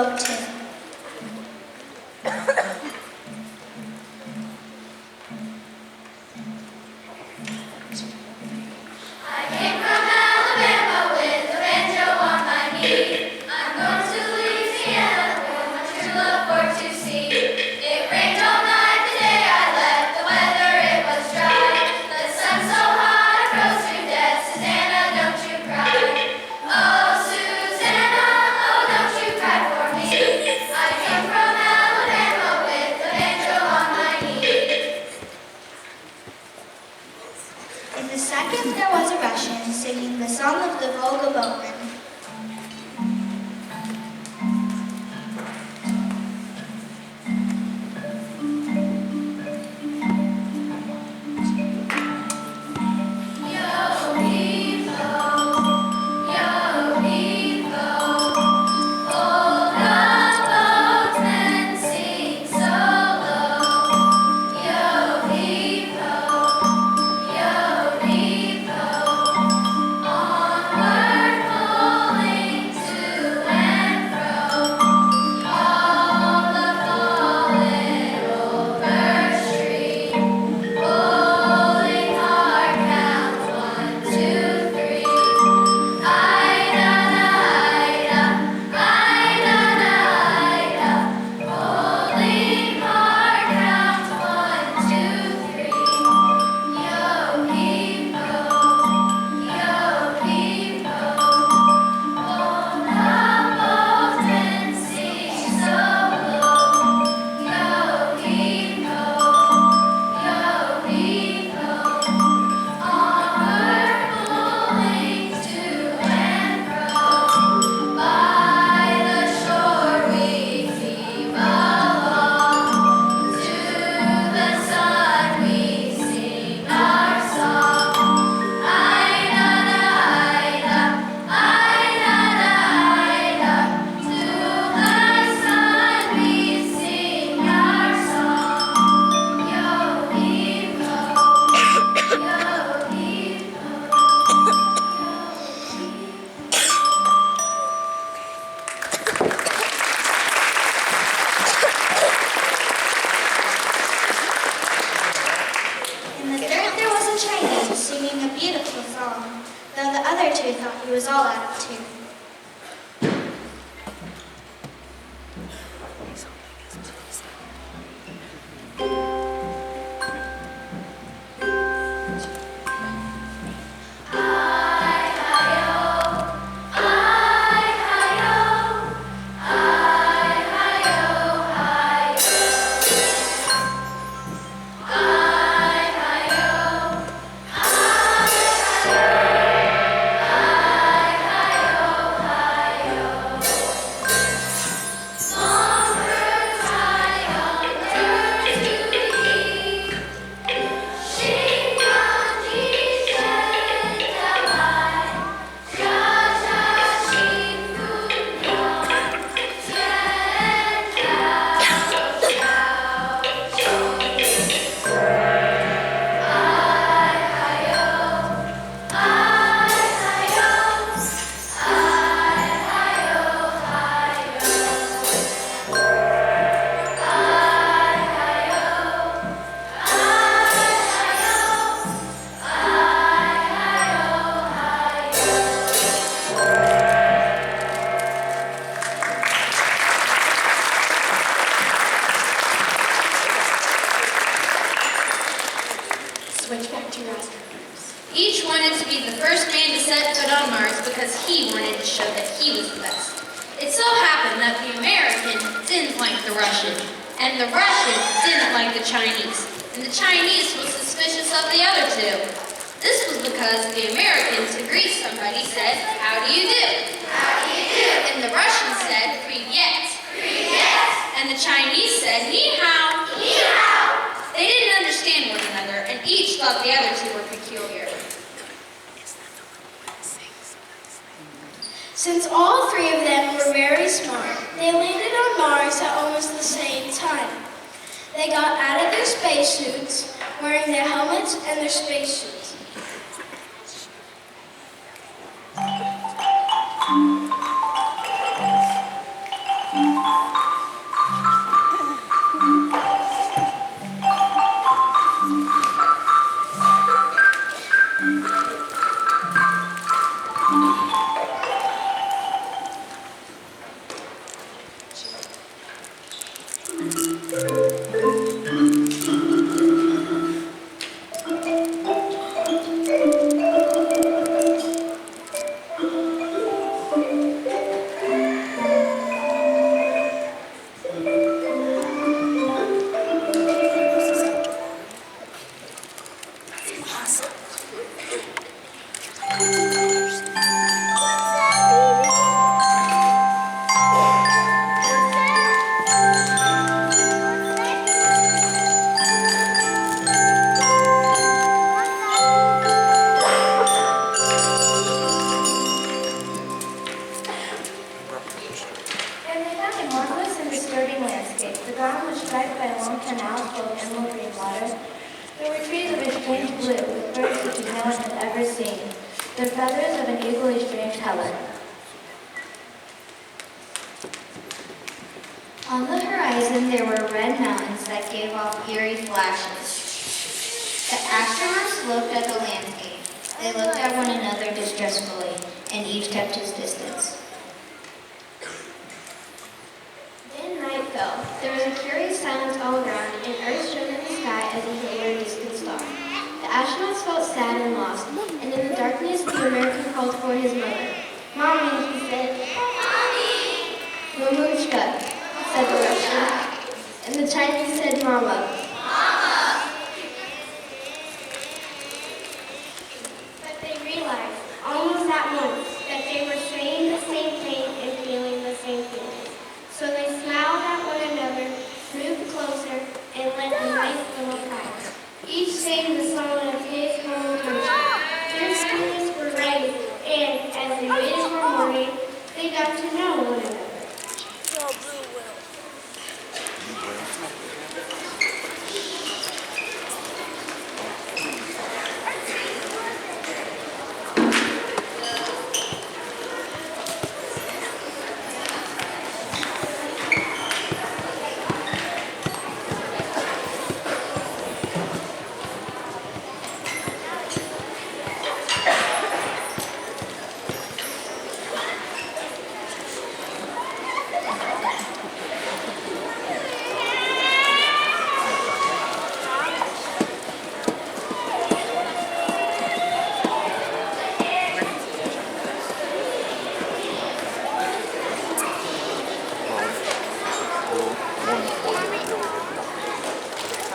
boat too. In the second, there was a Russian singing the song of the Volga boatman. Chinese singing a beautiful song, though the other two thought he was all out of tune. Each wanted to be the first man to set foot on Mars because he wanted to show that he was the best. It so happened that the American didn't like the Russian, and the Russian didn't like the Chinese, and the Chinese was suspicious of the other two. This was because the American, to greet somebody, said, "How do you do?" "How do you do?" And the Russian said, "Привет." "Привет." And the Chinese said, "Ni hao." "Ni hao." They didn't understand one another, and each thought the other two were peculiar. Since all three of them were very smart, they landed on Mars at almost the same time. They got out of their spacesuits, wearing their helmets and their spacesuits. And they found a marvelous and disturbing landscape. The ground was striped by long canals full of emerald green water. There were trees of a strange blue, with birds such as no one had ever seen, their feathers of an equally strange color. On the horizon, there were red mountains that gave off eerie flashes. The astronauts looked at the landscape. They looked at one another distressfully, and each kept his distance. Then night fell. There was a curious silence all around, and Earth shone in the sky as if it were a distant star. The astronauts felt sad and lost, and in the darkness, the American called for his mother. "Mommy," he said. "Mommy!" "Mamushka," said the Russian, and the Chinese said, "Mama." But they realized, almost at once, that they were saying the same thing and feeling the same feelings. So they smiled at one another, moved closer, and let a nice little cry. Each sang the song of his home country. Their spirits were raised, and as they waited for morning, they got to know one another.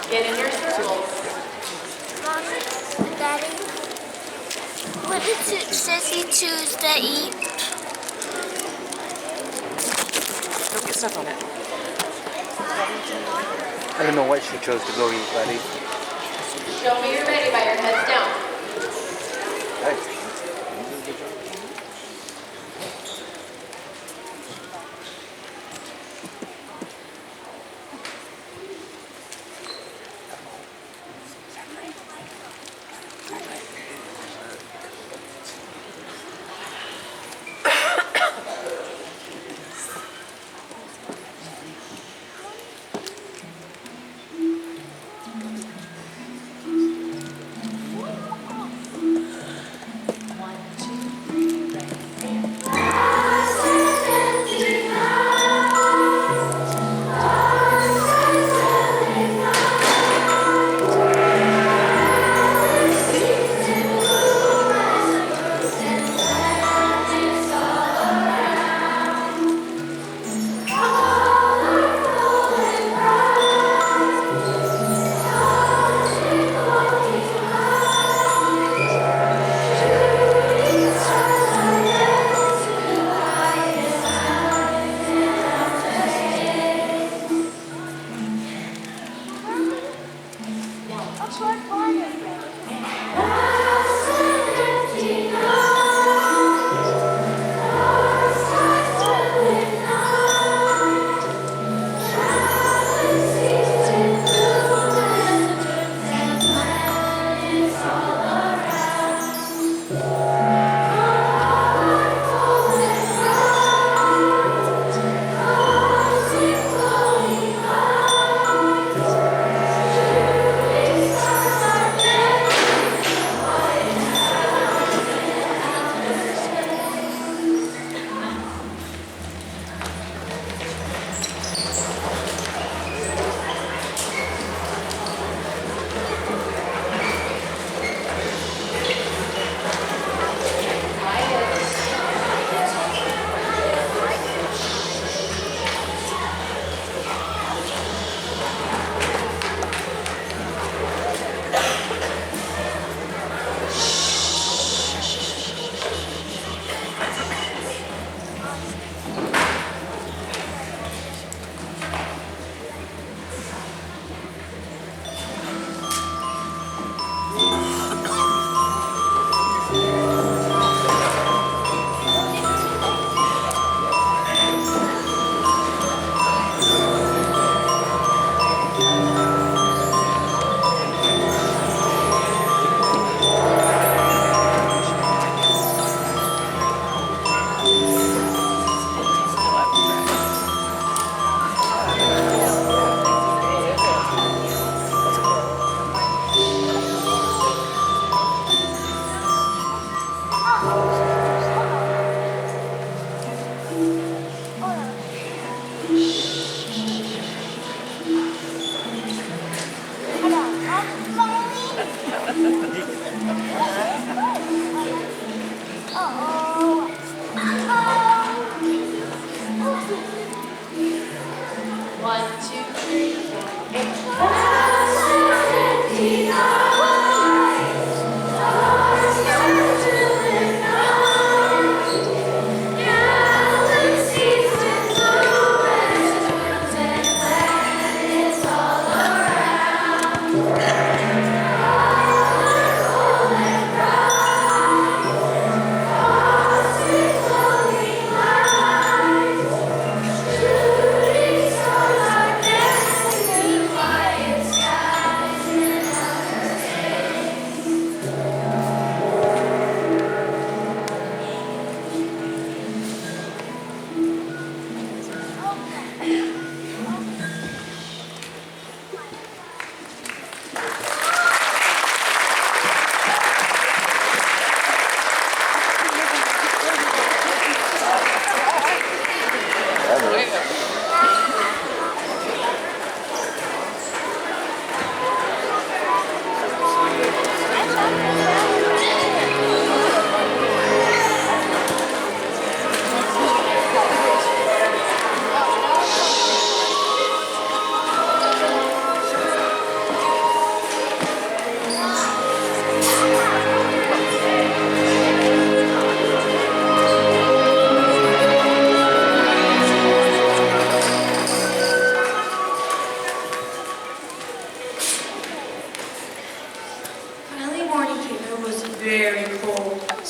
Get in your circles. Mommy, Daddy, what did Sissy choose to eat? Don't get stuff on it. I don't know what she chose to go eat, buddy. Show me you're ready by your heads down. Hey.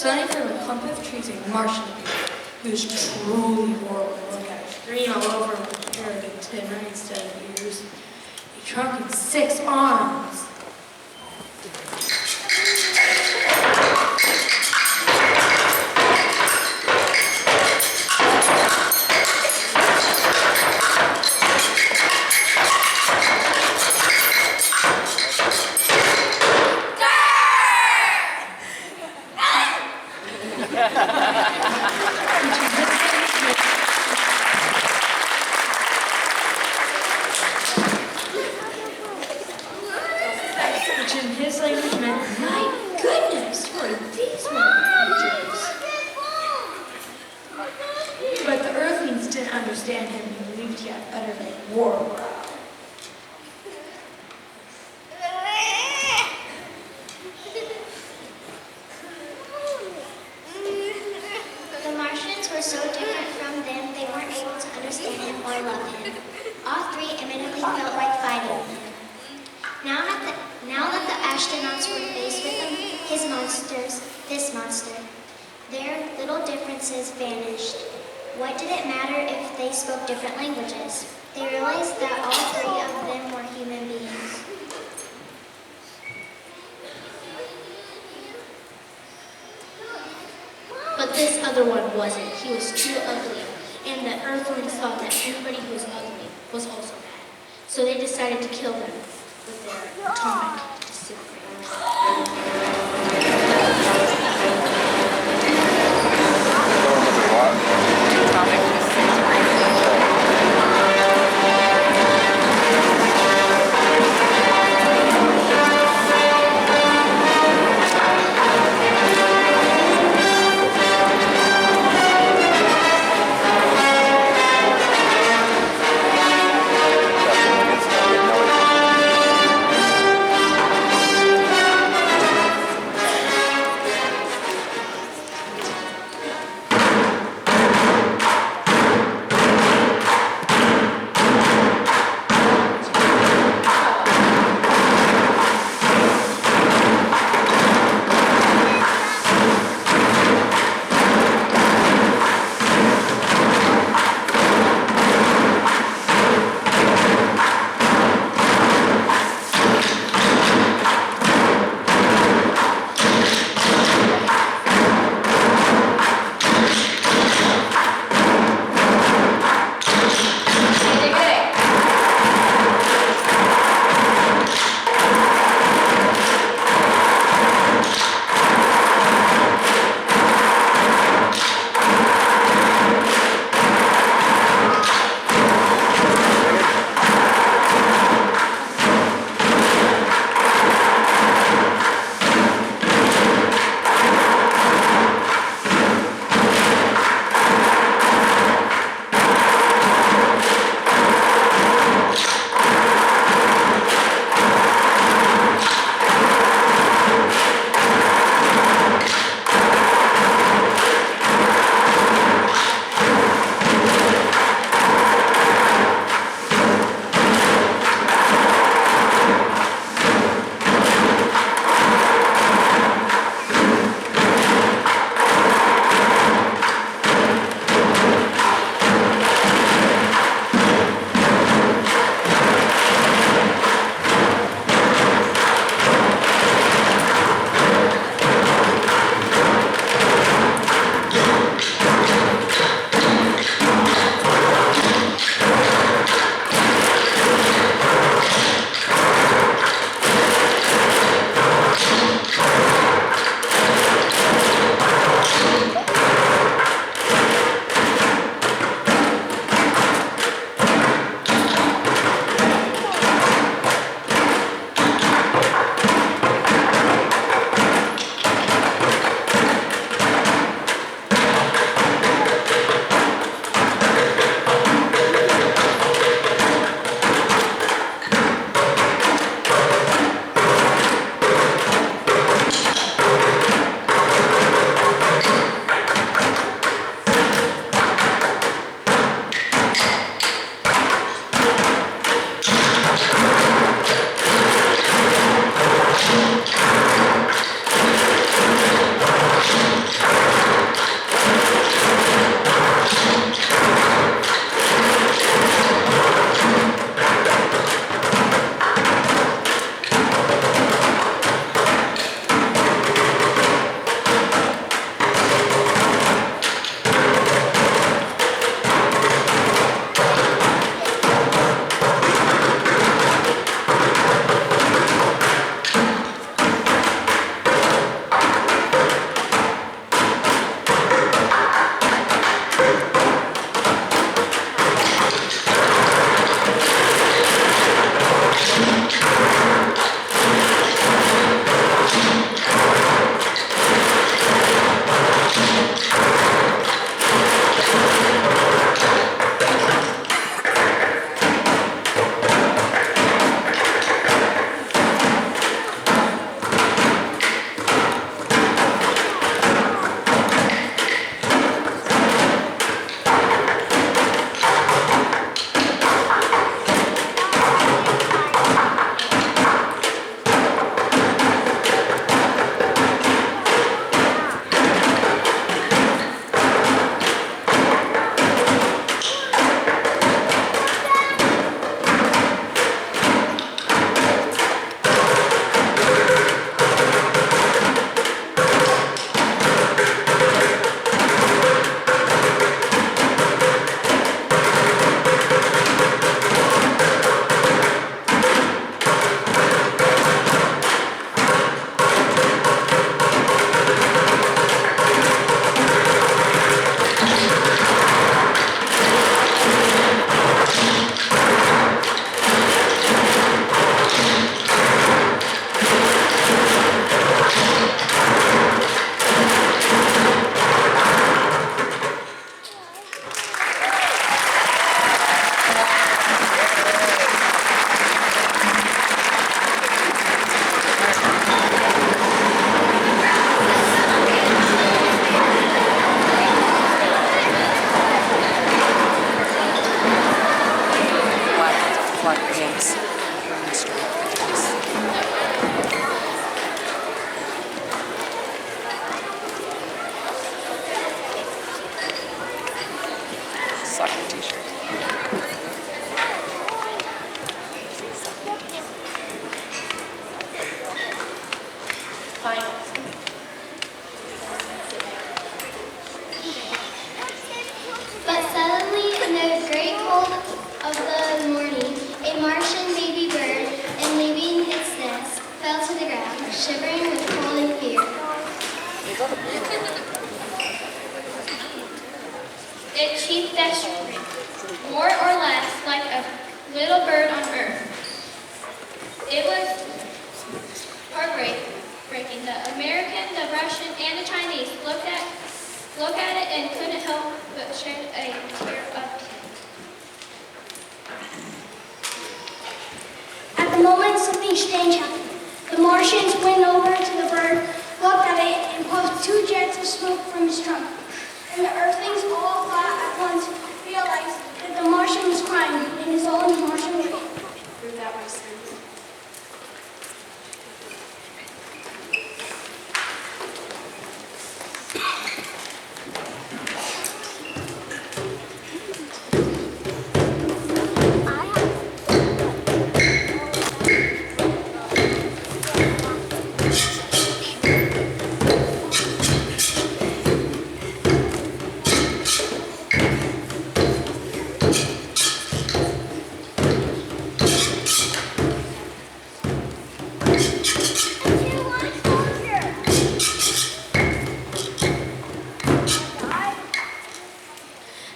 Standing from a clump of trees, a Martian appeared. He was truly horrible to look at. Green all over with hair and 10 right instead of ears. A trunk and 6 arms. Which in his language meant, my goodness, who are these wonderful creatures? But the Earthlings didn't understand him and believed he had uttered a war growl. The Martians were so different from them, they weren't able to understand him or love him. All three immediately felt like fighting him. Now that the astronauts were faced with this monster, their little differences vanished. What did it matter if they spoke different languages? They realized that all three of them were human beings. But this other one wasn't. He was too ugly. And the Earthlings thought that anybody who was ugly was also bad. So they decided to kill them with their atomic disintegrators. Soccer t-shirt. Finals. But suddenly, in the great cold of the morning, a Martian baby bird, and leaving its nest, fell to the ground, shivering with cold and fear. It cheeped desperately, more or less like a little bird on earth. It was heartbreaking. The American, the Russian, and the Chinese looked at it and couldn't help but shed a tear of pity. At the moment, something strange happened. The Martians went over to the bird, looked at it, and puffed 2 jets of smoke from his trunk. And the Earthlings all thought at once realized that the Martian was crying in his own Martian way. Prove that my son.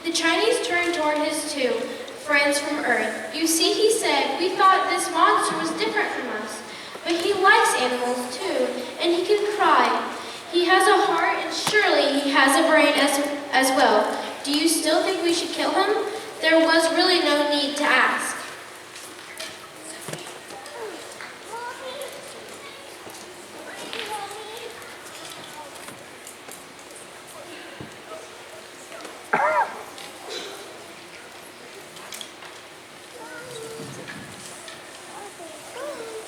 The Chinese turned toward his 2 friends from Earth. You see, he said, we thought this monster was different from us, but he likes animals too, and he can cry. He has a heart, and surely he has a brain as well. Do you still think we should kill him? There was really no need to ask.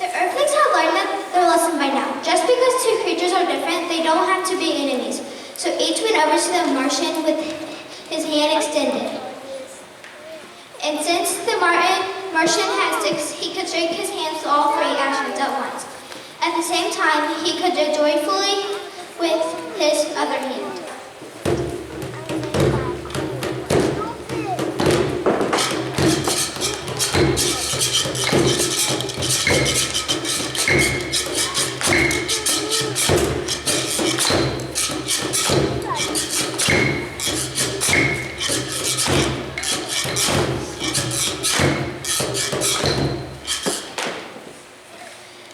The Earthlings had learned their lesson by now. Just because 2 creatures are different, they don't have to be enemies. So each went over to the Martian with his hand extended. And since the Martian had 6, he could shake his hands to all 3 actions at once. At the same time, he could do joyfully with his other hand.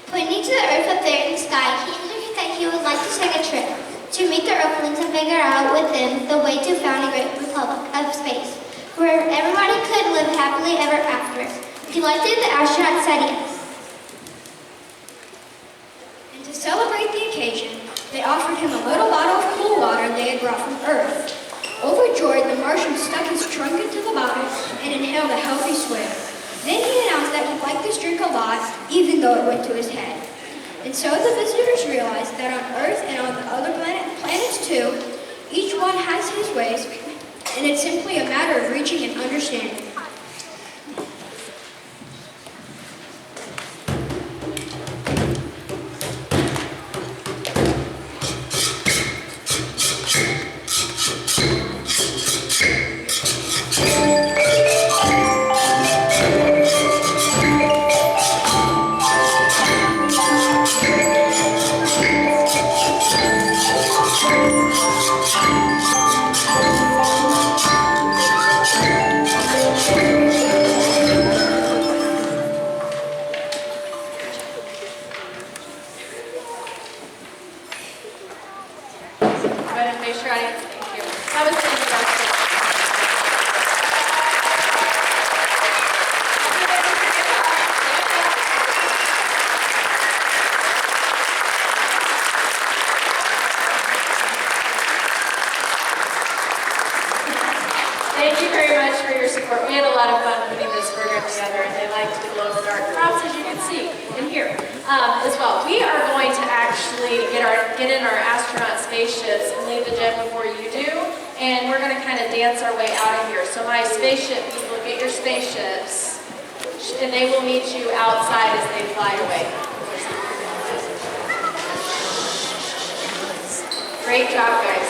Pointing to the Earth up there in the sky, he indicated that he would like to take a trip to meet the Earthlings and figure out with them the way to found a great republic of space, where everybody could live happily ever after. Delighted, the astronaut said yes. And to celebrate the occasion, they offered him a little bottle of cool water they had brought from Earth. Overjoyed, the Martian stuck his trunk into the bottle and inhaled a healthy swig. Then he announced that he liked this drink a lot, even though it went to his head. And so the visitors realized that on Earth and on the other planets too, each one has his ways, and it's simply a matter of reaching an understanding. get in our astronaut spaceships and leave the jet before you do, and we're going to kind of dance our way out of here. So my spaceship people, get your spaceships, and they will meet you outside as they fly away. Great job, guys.